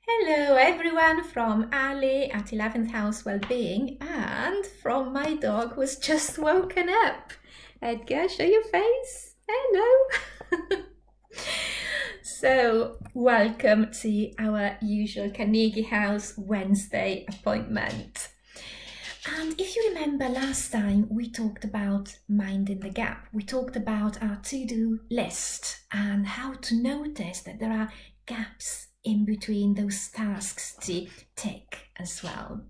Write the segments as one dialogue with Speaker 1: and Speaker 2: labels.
Speaker 1: Hello everyone from Ali at 11th House Wellbeing and from my dog who's just woken up. Edgar, show your face. Hello. So, welcome to our usual Carnegie House Wednesday appointment. And if you remember last time, we talked about minding the gap. We talked about our to-do list and how to notice that there are gaps in between those tasks to tick as well.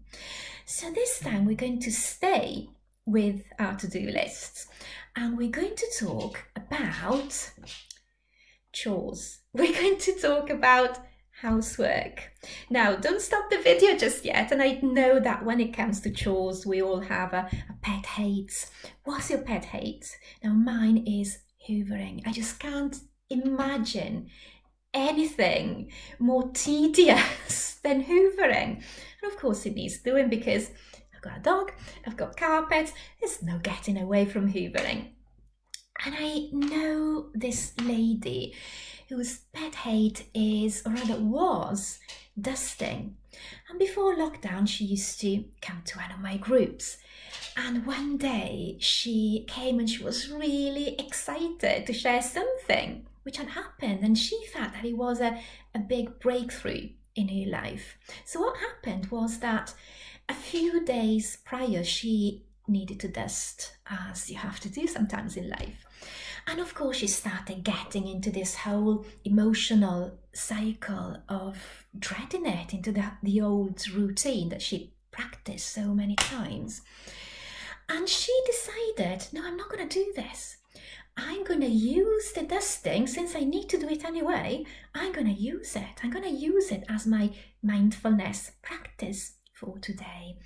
Speaker 1: So this time we're going to stay with our to-do lists and we're going to talk about chores. We're going to talk about housework. Now, don't stop the video just yet. And I know that when it comes to chores, we all have a pet hate. What's your pet hate? Now, mine is hoovering. I just can't imagine anything more tedious than hoovering. And of course, it needs doing because I've got a dog, I've got carpets. There's no getting away from hoovering. And I know this lady whose pet hate is, or rather was, dusting. And before lockdown, she used to come to one of my groups. And one day she came and she was really excited to share something which had happened. And she felt that it was a big breakthrough in her life. So what happened was that a few days prior, she needed to dust, as you have to do sometimes in life. And of course, she started getting into this whole emotional cycle of dreading it, into the old routine that she practiced so many times. And she decided, no, I'm not going to do this. I'm going to use the dusting, since I need to do it anyway, I'm going to use it. I'm going to use it as my mindfulness practice for today.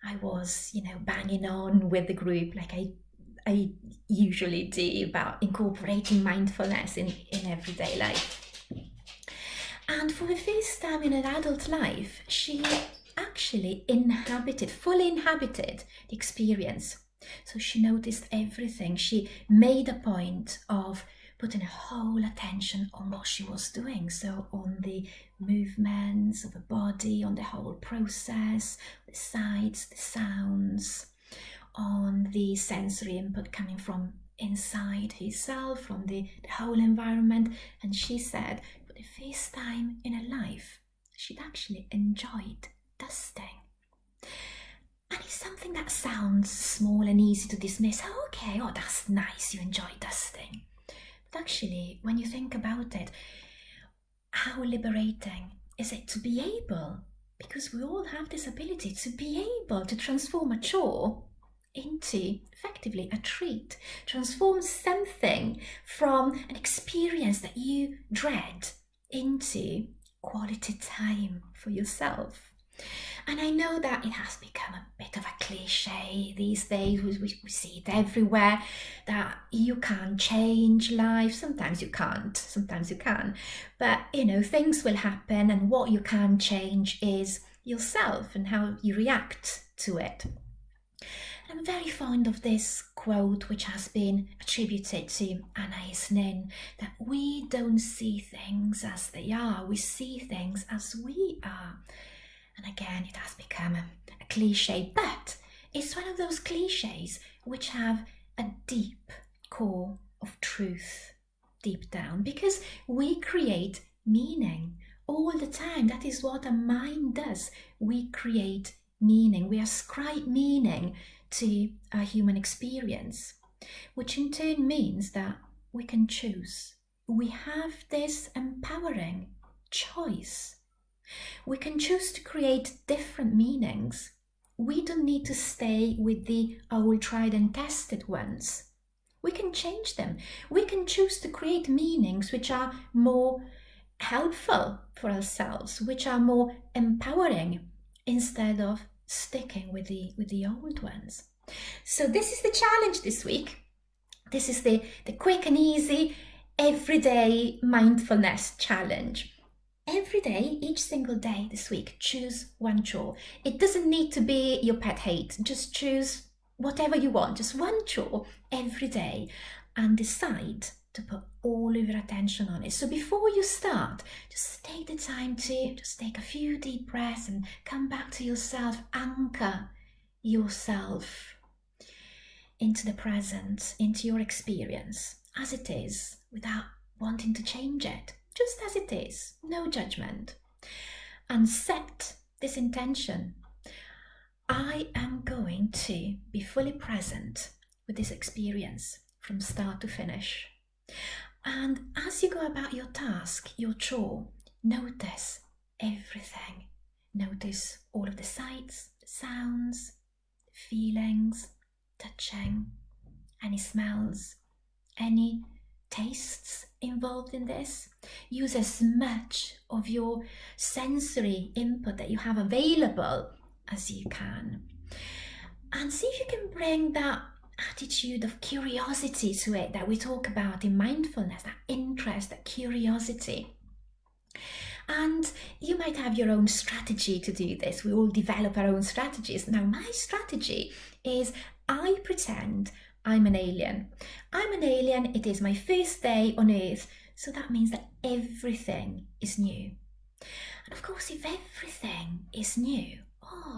Speaker 1: I was, banging on with the group like I usually do about incorporating mindfulness in everyday life. And for the first time in her adult life, she actually fully inhabited the experience. So she noticed everything. She made a point of putting her whole attention on what she was doing. So on the movements of the body, on the whole process, the sights, the sounds, on the sensory input coming from inside herself, from the whole environment. And she said for the first time in her life, she'd actually enjoyed dusting. And it's something that sounds small and easy to dismiss. Oh, okay, that's nice, you enjoy dusting. But actually, when you think about it, how liberating is it to be able, because we all have this ability to be able to transform a chore into effectively a treat, transform something from an experience that you dread into quality time for yourself. And I know that it has become a bit of a cliche these days. We see it everywhere, that you can't change life. Sometimes you can't, sometimes you can. But, things will happen, and what you can change is yourself and how you react to it. I'm very fond of this quote, which has been attributed to Anais Nin, that we don't see things as they are, we see things as we are. And again, it has become a cliche, but it's one of those cliches which have a deep core of truth deep down, because we create meaning all the time. That is what a mind does. We create meaning. We ascribe meaning to our human experience, which in turn means that we can choose. We have this empowering choice. We can choose to create different meanings. We don't need to stay with the old tried and tested ones. We can change them. We can choose to create meanings which are more helpful for ourselves, which are more empowering, instead of sticking with the old ones. So this is the challenge this week. This is the quick and easy everyday mindfulness challenge. Every day, each single day this week, choose one chore. It doesn't need to be your pet hate. Just choose whatever you want, just one chore every day, and decide to put all of your attention on it. So before you start, just take the time to just take a few deep breaths and come back to yourself, anchor yourself into the present, into your experience as it is, without wanting to change it, just as it is, no judgment. And set this intention. I am going to be fully present with this experience from start to finish. And as you go about your task, your chore, notice everything. Notice all of the sights, the sounds, the feelings, touching, any smells, any tastes involved in this. Use as much of your sensory input that you have available as you can. And see if you can bring that attitude of curiosity to it that we talk about in mindfulness, that interest, that curiosity. And you might have your own strategy to do this. We all develop our own strategies. Now, my strategy is I pretend I'm an alien. I'm an alien. It is my first day on Earth. So that means that everything is new. And of course, if everything is new,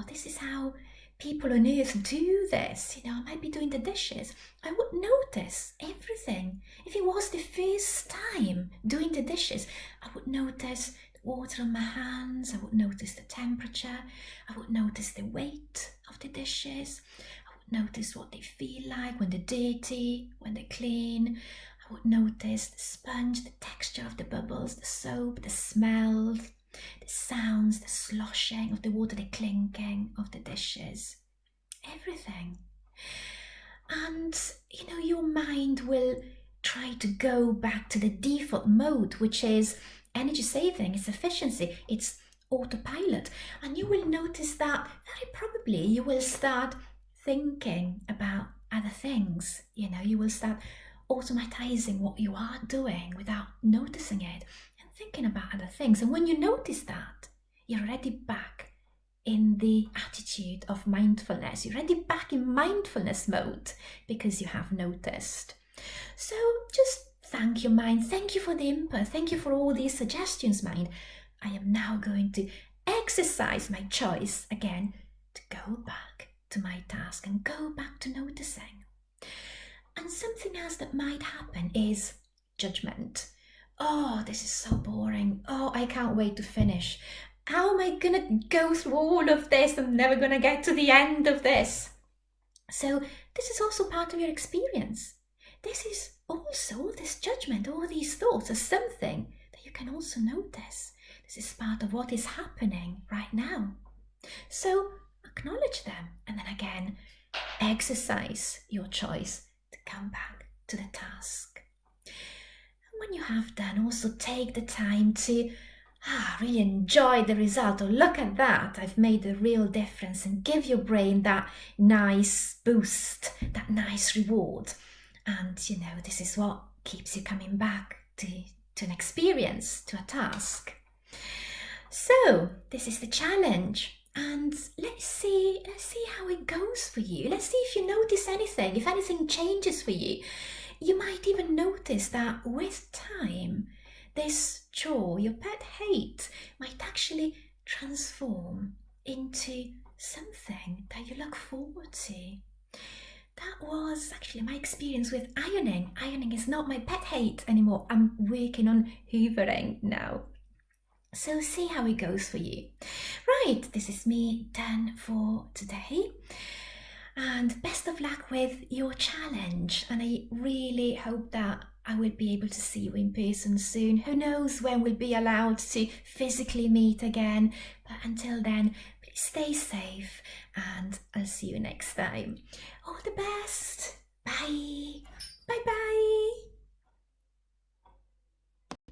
Speaker 1: this is how people on Earth do this. I might be doing the dishes. I would notice everything. If it was the first time doing the dishes, I would notice the water on my hands. I would notice the temperature. I would notice the weight of the dishes. I would notice what they feel like when they're dirty, when they're clean. I would notice the sponge, the texture of the bubbles, the soap, the smell, the sounds, the sloshing of the water, the clinking of the dishes, everything. And, your mind will try to go back to the default mode, which is energy saving, it's efficiency, it's autopilot. And you will notice that very probably you will start thinking about other things. You will start automatizing what you are doing without noticing it, thinking about other things. And when you notice that, you're already back in the attitude of mindfulness. You're already back in mindfulness mode because you have noticed. So just thank your mind. Thank you for the input. Thank you for all these suggestions, mind. I am now going to exercise my choice again to go back to my task and go back to noticing. And something else that might happen is judgment. This is so boring. I can't wait to finish. How am I gonna go through all of this? I'm never gonna get to the end of this. So this is also part of your experience. This is also this judgment, all these thoughts are something that you can also notice. This is part of what is happening right now. So acknowledge them and then again, exercise your choice to come back to the task. When you have done, also take the time to really enjoy the result. Look at that, I've made a real difference, and give your brain that nice boost, that nice reward. And this is what keeps you coming back to an experience, to a task. So this is the challenge. And let's see how it goes for you. Let's see if you notice anything, if anything changes for you. You might even notice that with time, this chore, your pet hate, might actually transform into something that you look forward to. That was actually my experience with ironing. Ironing is not my pet hate anymore. I'm working on hoovering now. So see how it goes for you. Right, this is me done for today. And best of luck with your challenge. And I really hope that I will be able to see you in person soon. Who knows when we'll be allowed to physically meet again. But until then, please stay safe and I'll see you next time. All the best. Bye. Bye-bye.